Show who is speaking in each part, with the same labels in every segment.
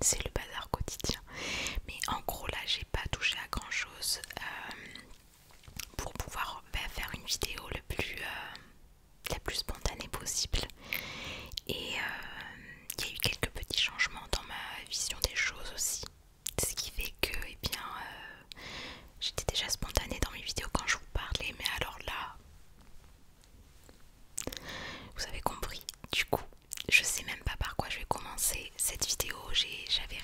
Speaker 1: c'est le bazar quotidien. Mais en gros là j'ai pas touché à grand chose pour pouvoir faire une vidéo la plus spontanée possible. Et il y a eu quelques petits changements dans ma vision des choses aussi. Ce qui fait que j'étais déjà spontanée dans mes vidéos quand je vous parlais, mais alors là, vous avez compris. Du coup, je sais même pas par quoi je vais commencer cette vidéo. J'avais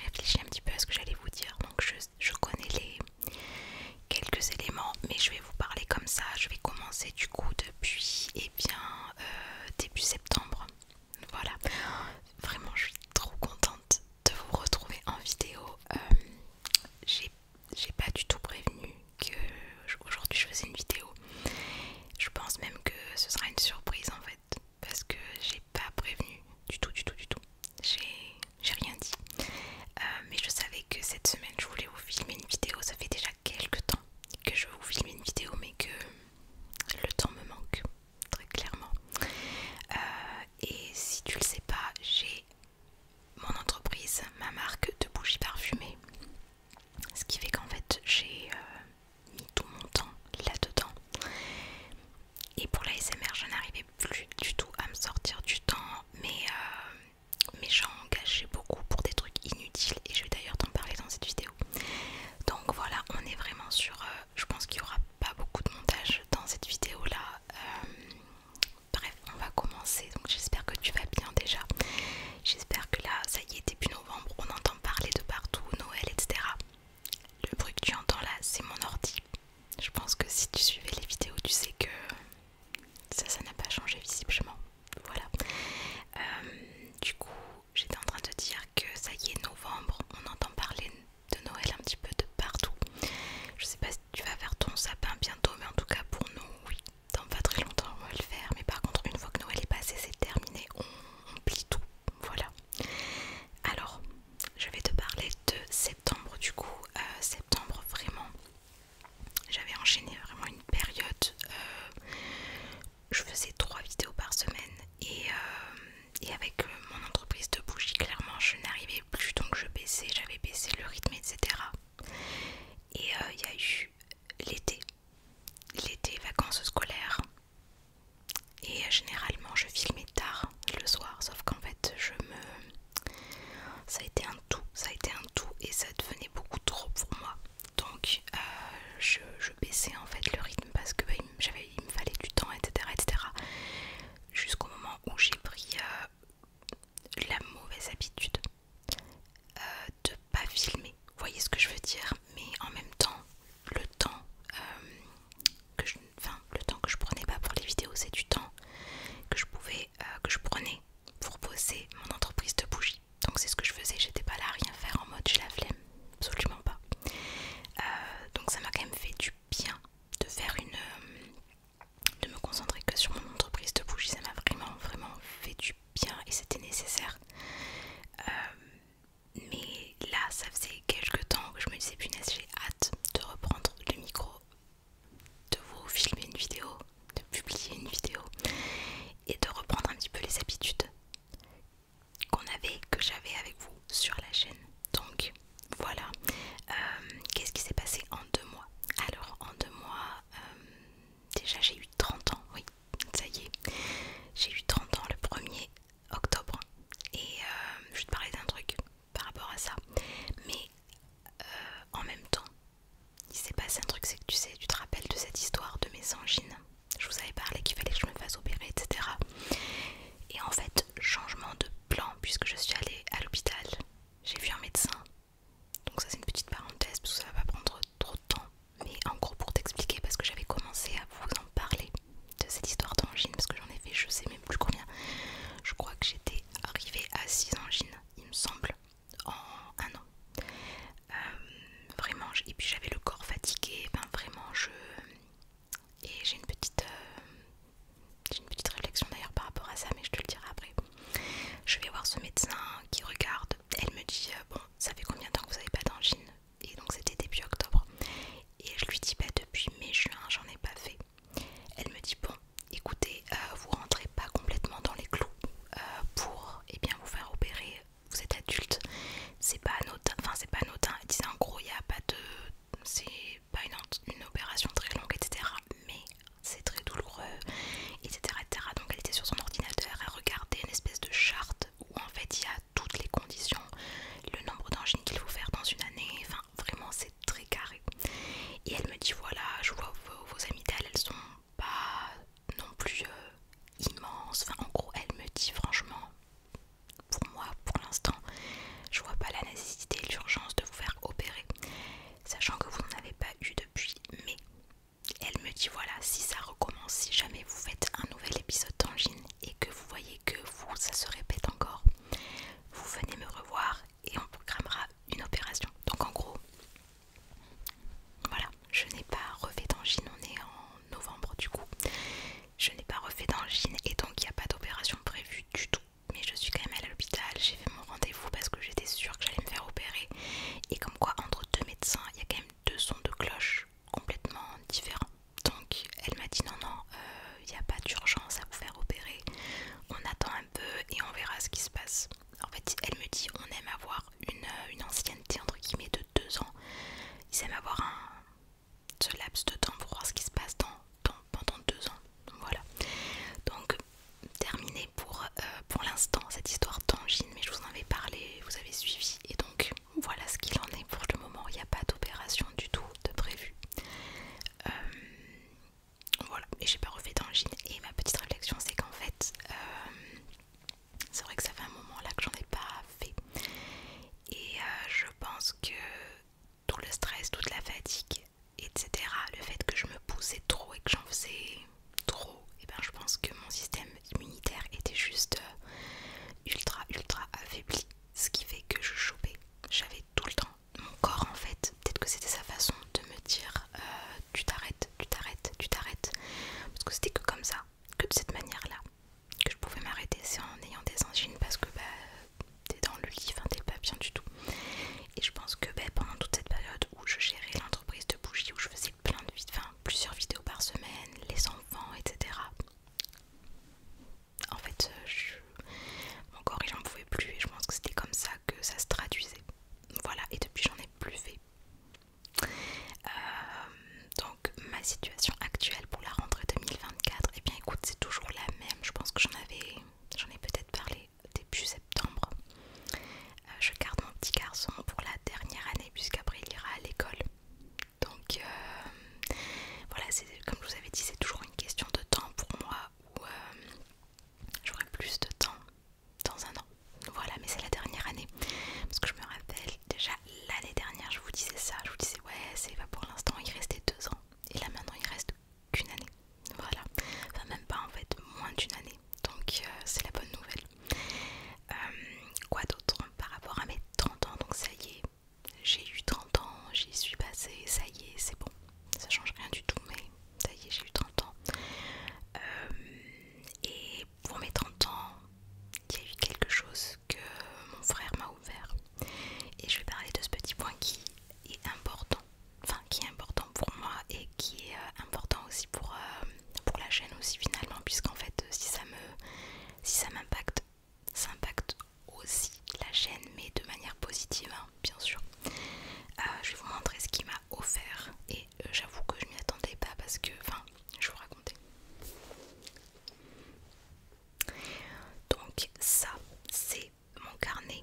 Speaker 1: Donc ça, c'est mon carnet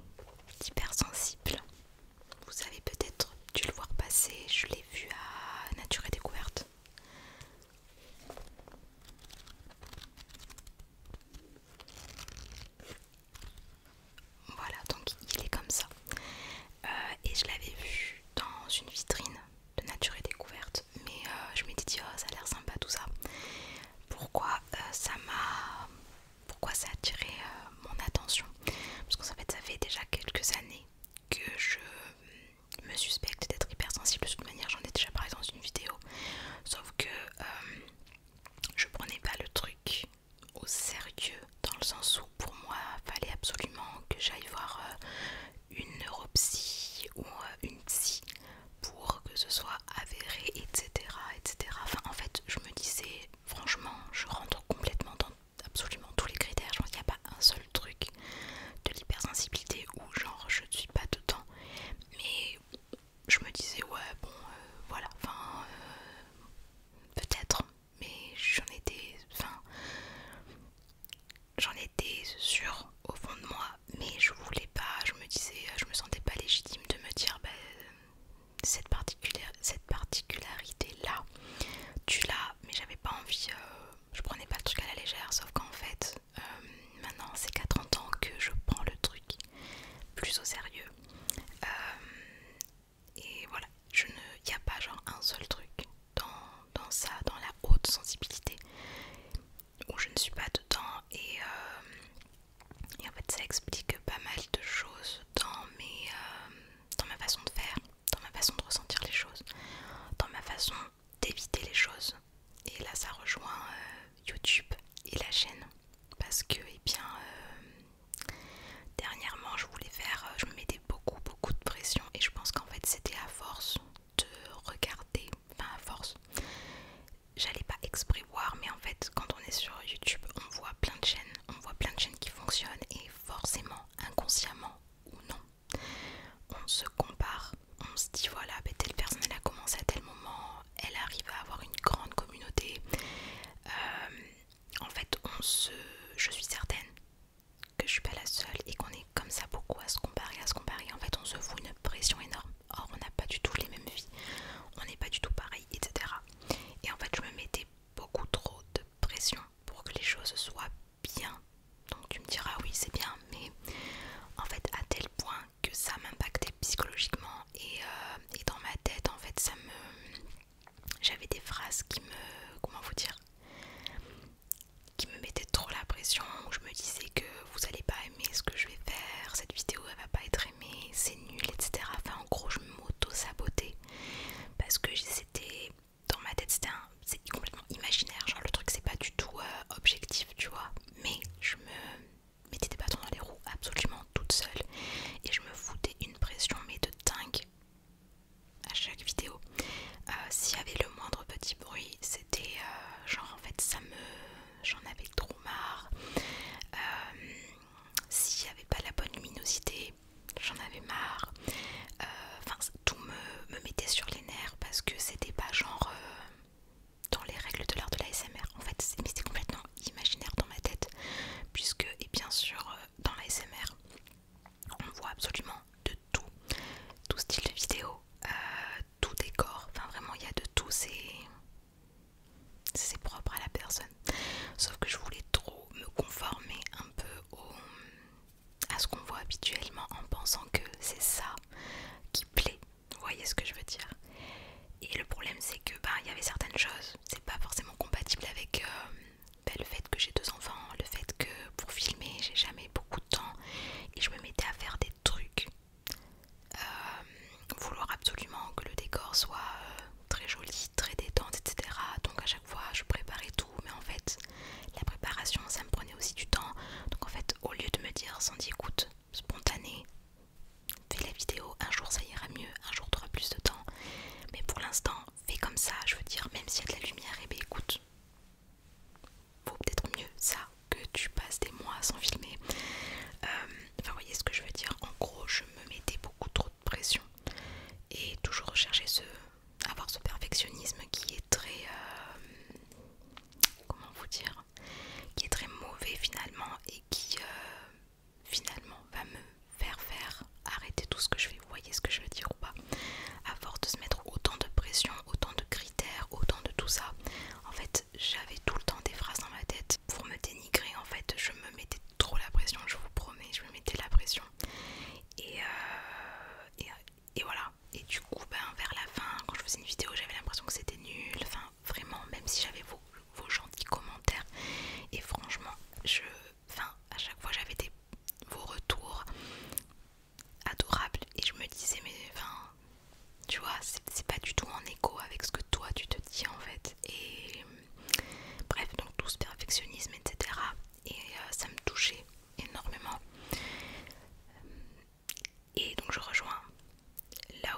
Speaker 1: d'hypersensible. Vous avez peut-être dû le voir passer, je l'ai vu à Nature et Découverte. Voilà, donc il est comme ça. Et je l'avais vu dans une vitrine de Nature et Découverte, mais je m'étais dit oh ça a l'air sympa tout ça. Pourquoi ça a attiré mon attention?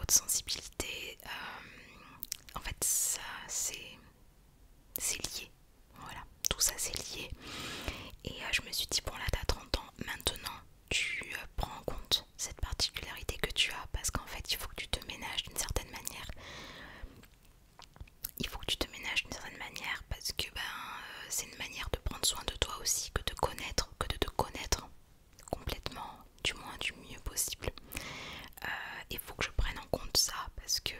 Speaker 1: haute sensibilité, en fait ça c'est lié, voilà, tout ça c'est lié. Et je me suis dit bon là t'as 30 ans, maintenant tu prends en compte cette particularité que tu as, parce qu'en fait il faut que tu te ménages d'une certaine manière. Il faut que tu te ménages d'une certaine manière parce que c'est une manière de prendre soin de toi aussi, que de te connaître complètement, du moins du mieux possible. Il faut que je prenne en compte ça parce que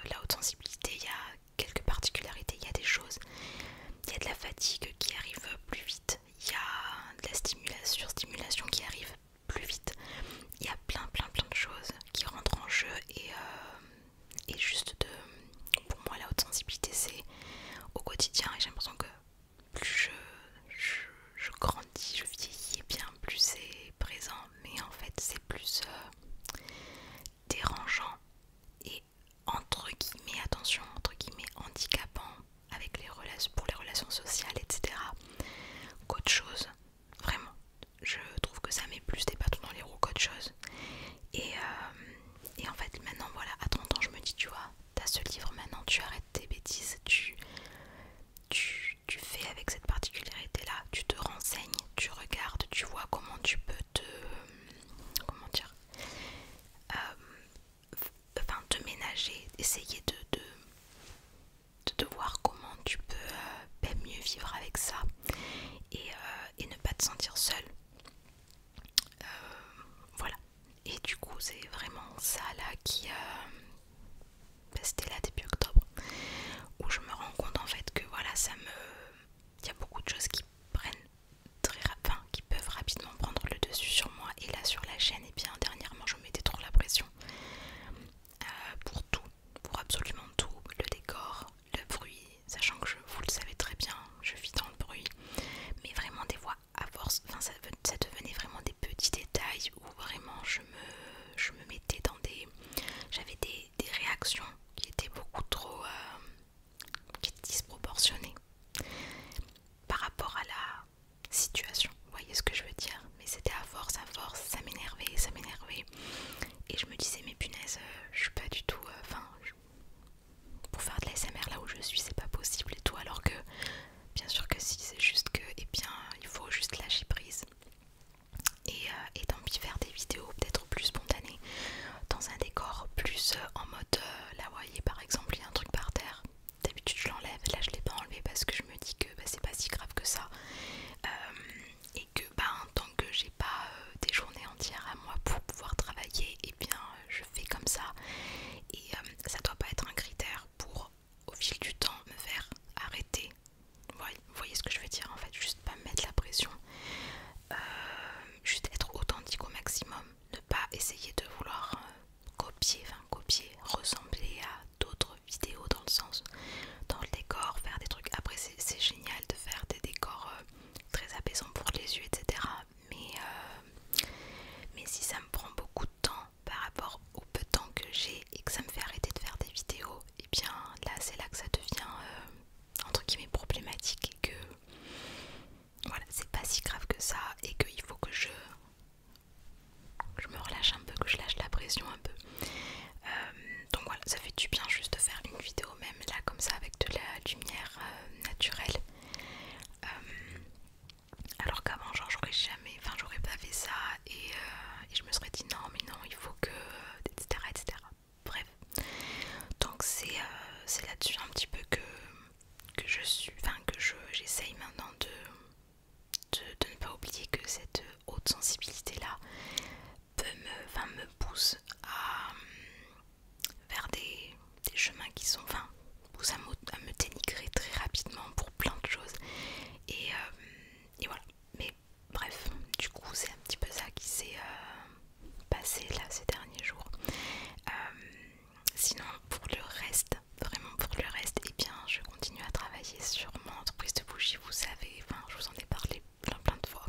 Speaker 1: la haute sensibilité, il y a quelques particularités, il y a des choses, il y a de la fatigue qui arrive plus vite, il y a de la surstimulation qui arrive plus vite, il y a plein de choses qui rentrent en jeu et juste pour moi la haute sensibilité c'est au quotidien, et j'ai l'impression que plus je grandis, je vieillis, et bien plus c'est présent, mais en fait c'est plus dérangeant et entre guillemets handicapant avec pour les relations sociales, etc. qu'autre chose. Vraiment, je trouve que ça met plus des bâtons dans les roues qu'autre chose. Et en fait maintenant voilà, à 30 ans je me dis tu vois, t'as ce livre maintenant, tu arrêtes tes bêtises, tu fais avec cette particularité là, tu te renseignes, tu regardes, tu vois comment tu peux te ménager, essayer de voir comment tu peux mieux vivre avec ça et ne pas te sentir seule. Voilà. Et du coup c'est vraiment ça là qui c'était là début octobre où je me rends compte en fait que voilà, il y a beaucoup de choses qui qui peuvent rapidement prendre le dessus sur moi. Et là sur la chaîne, et bien dernièrement je mettais trop la pression pour tout, pour absolument tout, le décor, le bruit, sachant que vous le savez très bien, je vis dans le bruit, mais vraiment des fois à force, ça devenait vraiment des petits détails où vraiment je me mettais dans j'avais des réactions qui étaient beaucoup trop qui étaient disproportionnées par rapport à la situation, vous voyez ce que je veux dire. Mais c'était à force, ça m'énervait, et je me disais mais punaise, je suis pas du tout, pour faire de la l'ASMR là où je suis c'est pas possible et tout, alors que bien sûr que si, c'est juste que il faut juste lâcher prise et tant pis faire des vidéos peut-être plus spontanées dans un décor plus en mode là vous voyez par exemple il y a un truc par terre, d'habitude je l'enlève, là je l'ai pas enlevé parce que je me dis que c'est pas si grave que ça, et que tant que j'ai pas des journées entières à moi pour pouvoir travailler, et bien je fais comme ça, et ça doit pas être un critère pour au fil du temps me faire arrêter. Vous voyez ce que je veux dire en fait, juste pas me mettre la pression, juste être authentique au maximum, ne pas essayer de vouloir copier, ressembler à d'autres vidéos dans le sens, dans le décor, faire des trucs. Après c'est génial de faire des décors très apaisants pour les yeux, etc. Mais si ça me prend beaucoup de temps par rapport au peu de temps que j'ai et que ça me fait arrêter de faire des vidéos, et bien là c'est là que ça devient entre guillemets problématique, et que voilà, c'est pas si grave que ça, et qu'il faut que je me relâche un peu, que je lâche la pression un peu. Donc voilà, ça fait du bien juste de faire une vidéo même là comme ça avec de la lumière naturelle, alors qu'avant genre j'aurais pas fait ça, et je me serais dit non mais non il faut que etc. Bref, donc c'est là-dessus un petit peu que j'essaye maintenant de ne pas oublier que cette haute sensibilité là me pousse vers des chemins qui sont, pousse à me dénigrer très rapidement pour plein de choses, et voilà. Mais bref, du coup c'est un petit peu ça qui s'est passé là ces derniers jours. Sinon pour le reste, vraiment pour le reste, et bien je continue à travailler sur mon entreprise de bougies, vous savez, je vous en ai parlé plein de fois.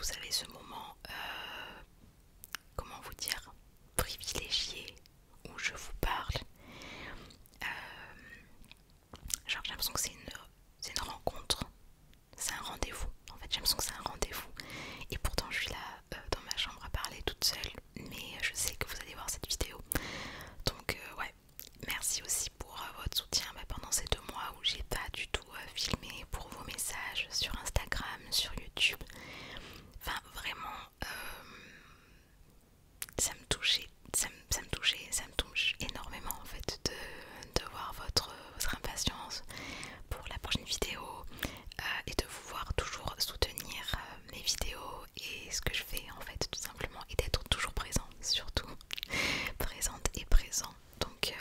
Speaker 1: vous avez ce moment, comment vous dire, privilégié où je vous parle. Genre j'ai l'impression que c'est une rencontre, c'est un rendez-vous. En fait j'ai l'impression que c'est un rendez-vous. Et pourtant je suis là dans ma chambre à parler toute seule. Mais je sais que vous allez voir cette vidéo. Donc ouais, merci aussi pour votre soutien pendant ces 2 mois où j'ai pas du tout filmé pour vos messages sur Instagram, sur YouTube. Enfin vraiment, ça me touchait, ça me touche énormément en fait de voir votre impatience pour la prochaine vidéo et de vous voir toujours soutenir mes vidéos et ce que je fais en fait tout simplement, et d'être toujours présent, surtout présente et présent. Donc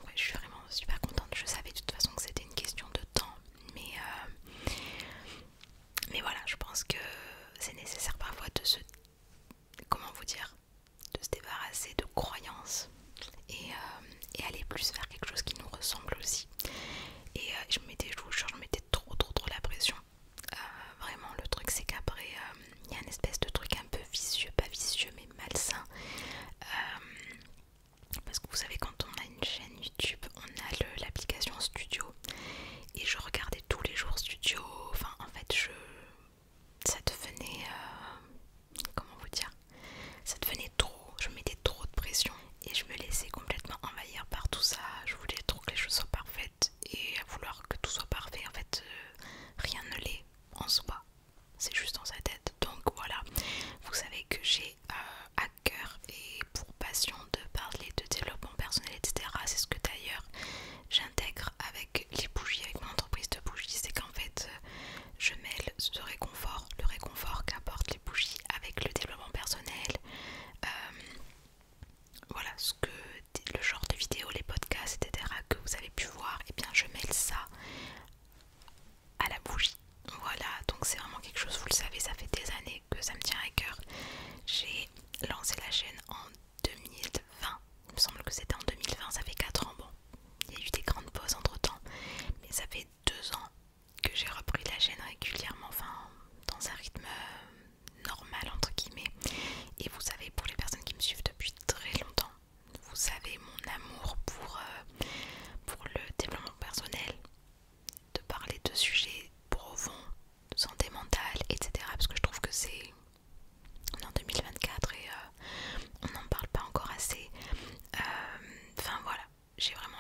Speaker 1: ouais, je suis vraiment super contente. Je savais de toute façon que c'était une question de temps, mais voilà, je pense que c'est nécessaire parfois de se, comment vous dire, de se débarrasser de croyances et aller plus vers quelque chose qui nous ressemble aussi. Et je me mettais, je vous jure, je me mettais trop la pression. Vraiment, le truc c'est qu'après il y a une espèce de truc un peu vicieux, pas vicieux mais malsain, parce que vous savez, quand on a une chaîne YouTube, on a l'application Studio, et je regardais tous les jours Studio. Enfin en fait ça devenait comment vous dire, ça devenait trop, je me mettais trop de pression et je me laissais complètement envahir par tout ça. Je voulais trop que les choses soient parfaites, et à vouloir que tout soit parfait en fait rien ne l'est en soi, c'est juste dans sa tête. Donc voilà, vous savez que j'ai à cœur et pour passion de parler de développement personnel, etc. C'est ce que d'ailleurs j'intègre avec les bougies, avec mon entreprise de bougies. C'est qu'en fait je mêle ce réconfort, le réconfort qu'apportent les bougies, avec le développement personnel. Voilà, le genre de vidéos, les podcasts, etc. que vous avez pu voir, et bien je mêle ça à la bougie. Voilà, donc c'est vraiment quelque chose, vous le savez, ça fait des années que ça me tient à cœur. J'ai lancé la chaîne en 2020, il me semble que c'était en 2020, ça fait 4 ans. Bon, il y a eu des grandes pauses entre temps, mais ça fait 2 ans que j'ai repris la chaîne régulièrement, enfin dans un rythme normal entre guillemets. Et vous savez, pour les personnes qui me suivent depuis très longtemps, vous savez mon amour pour le développement personnel, de parler de sujets profonds, de santé mentale, etc. Parce que je trouve que on est en 2024 et on n'en parle pas encore assez. Enfin voilà, j'ai vraiment